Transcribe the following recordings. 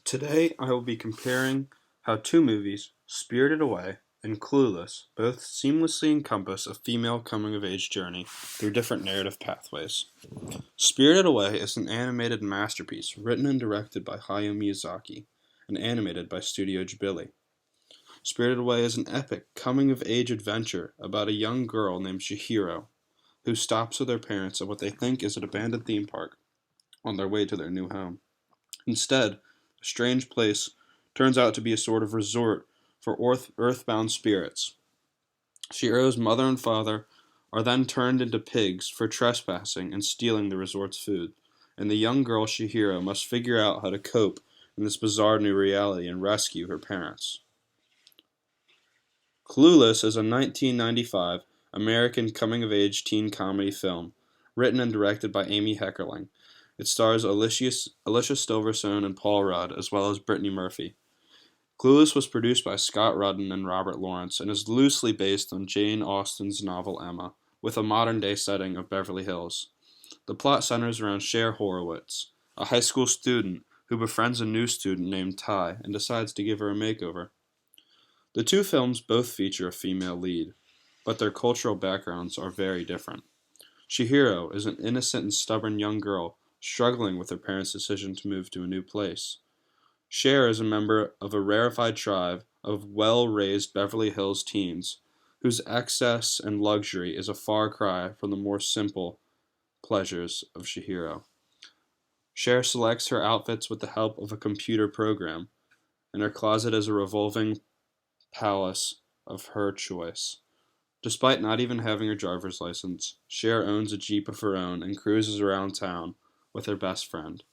Today I will be comparing how two movies, Spirited Away and Clueless, both seamlessly encompass a female coming-of-age journey through different narrative pathways. Spirited Away is an animated masterpiece written and directed by Hayao Miyazaki and animated by Studio Ghibli. Spirited Away is an epic coming-of-age adventure about a young girl named Chihiro who stops with her parents at what they think is an abandoned theme park on their way to their new home. Instead, a strange place turns out to be a sort of resort for earthbound spirits. Shiro's mother and father are then turned into pigs for trespassing and stealing the resort's food, and the young girl Chihiro must figure out how to cope in this bizarre new reality and rescue her parents. Clueless is a 1995 American coming-of-age teen comedy film, written and directed by Amy Heckerling. It stars Alicia Silverstone and Paul Rudd, as well as Brittany Murphy. Clueless was produced by Scott Rudin and Robert Lawrence and is loosely based on Jane Austen's novel Emma, with a modern-day setting of Beverly Hills. The plot centers around Cher Horowitz, a high school student who befriends a new student named Ty and decides to give her a makeover. The two films both feature a female lead, but their cultural backgrounds are very different. Chihiro is an innocent and stubborn young girl struggling with her parents' decision to move to a new place. Cher is a member of a rarefied tribe of well-raised Beverly Hills teens whose excess and luxury is a far cry from the more simple pleasures of Chihiro. Cher selects her outfits with the help of a computer program, and her closet is a revolving palace of her choice. Despite not even having a driver's license, Cher owns a Jeep of her own and cruises around town with her best friend.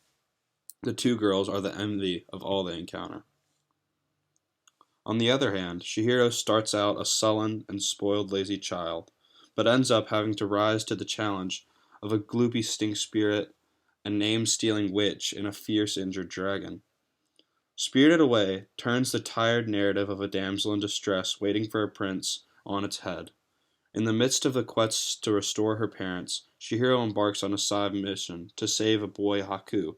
The two girls are the envy of all they encounter. On the other hand, Chihiro starts out a sullen and spoiled lazy child, but ends up having to rise to the challenge of a gloopy stink spirit, a name-stealing witch, and a fierce injured dragon. Spirited Away turns the tired narrative of a damsel in distress waiting for a prince on its head. In the midst of the quest to restore her parents, Chihiro embarks on a side mission to save a boy Haku,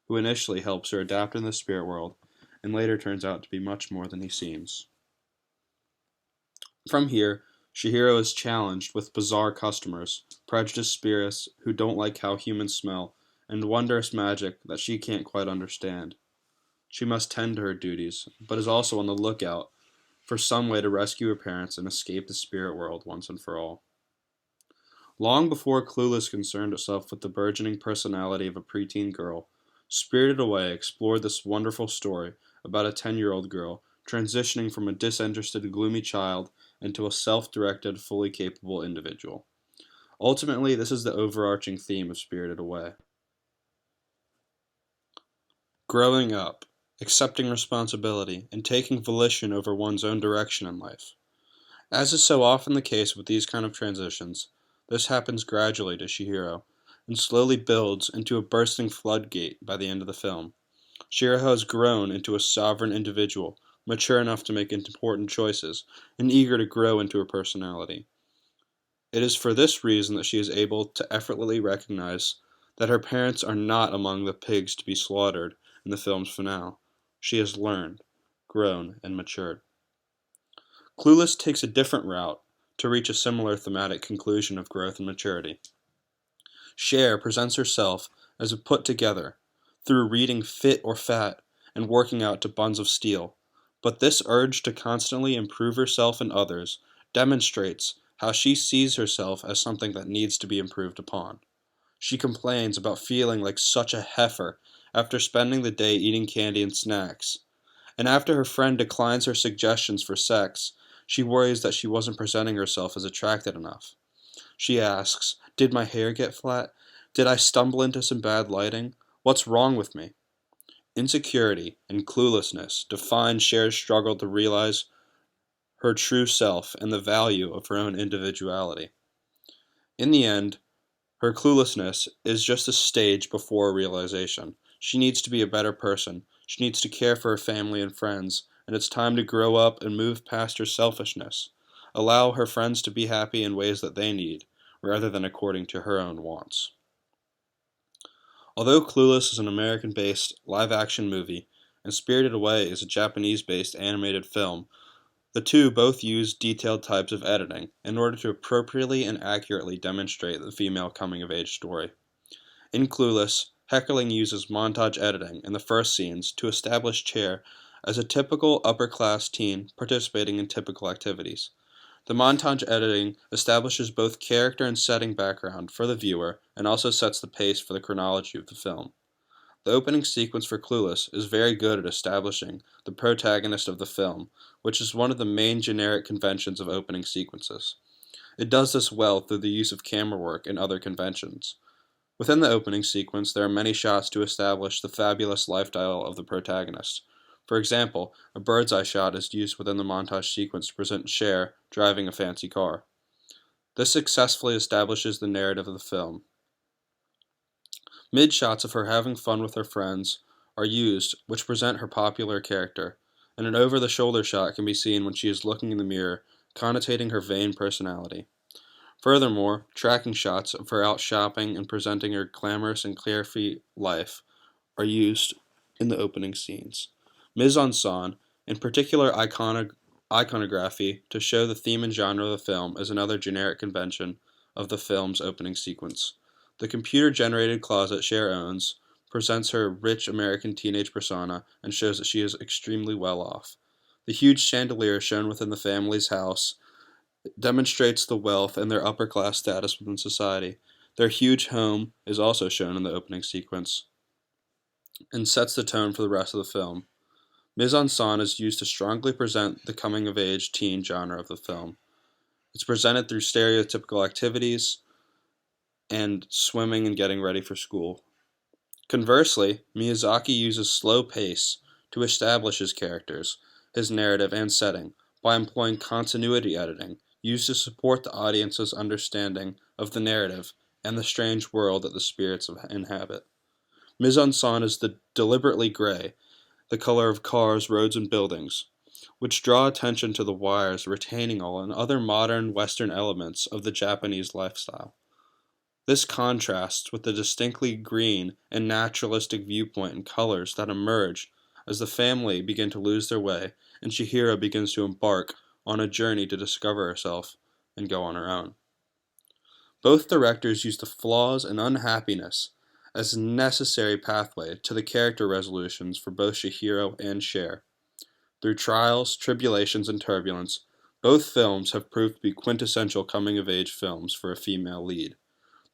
who initially helps her adapt in the spirit world, and later turns out to be much more than he seems. From here, Chihiro is challenged with bizarre customers, prejudiced spirits who don't like how humans smell, and wondrous magic that she can't quite understand. She must tend to her duties, but is also on the lookout for some way to rescue her parents and escape the spirit world once and for all. Long before Clueless concerned itself with the burgeoning personality of a preteen girl, Spirited Away explored this wonderful story about a 10-year-old girl transitioning from a disinterested, gloomy child into a self-directed, fully capable individual. Ultimately, this is the overarching theme of Spirited Away. Growing up, accepting responsibility, and taking volition over one's own direction in life. As is so often the case with these kind of transitions, this happens gradually to Chihiro, and slowly builds into a bursting floodgate by the end of the film. Chihiro has grown into a sovereign individual, mature enough to make important choices, and eager to grow into her personality. It is for this reason that she is able to effortlessly recognize that her parents are not among the pigs to be slaughtered in the film's finale. She has learned, grown, and matured. Clueless takes a different route to reach a similar thematic conclusion of growth and maturity. Cher presents herself as a put-together, through reading Fit or Fat and working out to Buns of Steel, but this urge to constantly improve herself and others demonstrates how she sees herself as something that needs to be improved upon. She complains about feeling like such a heifer after spending the day eating candy and snacks, and after her friend declines her suggestions for sex, she worries that she wasn't presenting herself as attractive enough. She asks, "Did my hair get flat? Did I stumble into some bad lighting? What's wrong with me?" Insecurity and cluelessness define Cher's struggle to realize her true self and the value of her own individuality. In the end, her cluelessness is just a stage before realization. She needs to be a better person. She needs to care for her family and friends, and it's time to grow up and move past her selfishness. Allow her friends to be happy in ways that they need, rather than according to her own wants. Although Clueless is an American-based live-action movie, and Spirited Away is a Japanese-based animated film. The two both use detailed types of editing in order to appropriately and accurately demonstrate the female coming-of-age story. In Clueless, Heckerling uses montage editing in the first scenes to establish Cher as a typical upper-class teen participating in typical activities. The montage editing establishes both character and setting background for the viewer and also sets the pace for the chronology of the film. The opening sequence for Clueless is very good at establishing the protagonist of the film, which is one of the main generic conventions of opening sequences. It does this well through the use of camera work and other conventions. Within the opening sequence, there are many shots to establish the fabulous lifestyle of the protagonist. For example, a bird's eye shot is used within the montage sequence to present Cher driving a fancy car. This successfully establishes the narrative of the film. Mid-shots of her having fun with her friends are used, which present her popular character, and an over-the-shoulder shot can be seen when she is looking in the mirror, connotating her vain personality. Furthermore, tracking shots of her out shopping and presenting her glamorous and carefree life are used in the opening scenes. Mise-en-scène, in particular iconography to show the theme and genre of the film, is another generic convention of the film's opening sequence. The computer-generated closet Cher owns presents her rich American teenage persona and shows that she is extremely well off. The huge chandelier shown within the family's house demonstrates the wealth and their upper class status within society. Their huge home is also shown in the opening sequence and sets the tone for the rest of the film. Mise-en-scène is used to strongly present the coming-of-age teen genre of the film. It's presented through stereotypical activities and swimming and getting ready for school. Conversely, Miyazaki uses slow pace to establish his characters, his narrative, and setting by employing continuity editing used to support the audience's understanding of the narrative and the strange world that the spirits inhabit. Mise-en-scène is deliberately gray, the color of cars, roads, and buildings, which draw attention to the wires, retaining all, and other modern Western elements of the Japanese lifestyle. This contrasts with the distinctly green and naturalistic viewpoint and colors that emerge as the family begin to lose their way and Chihiro begins to embark on a journey to discover herself and go on her own. Both directors use the flaws and unhappiness as a necessary pathway to the character resolutions for both Chihiro and Cher. Through trials, tribulations, and turbulence, both films have proved to be quintessential coming-of-age films for a female lead.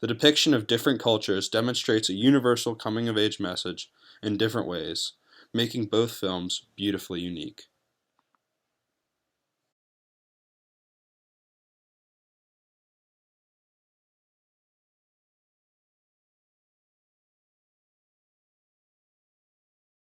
The depiction of different cultures demonstrates a universal coming-of-age message in different ways, making both films beautifully unique.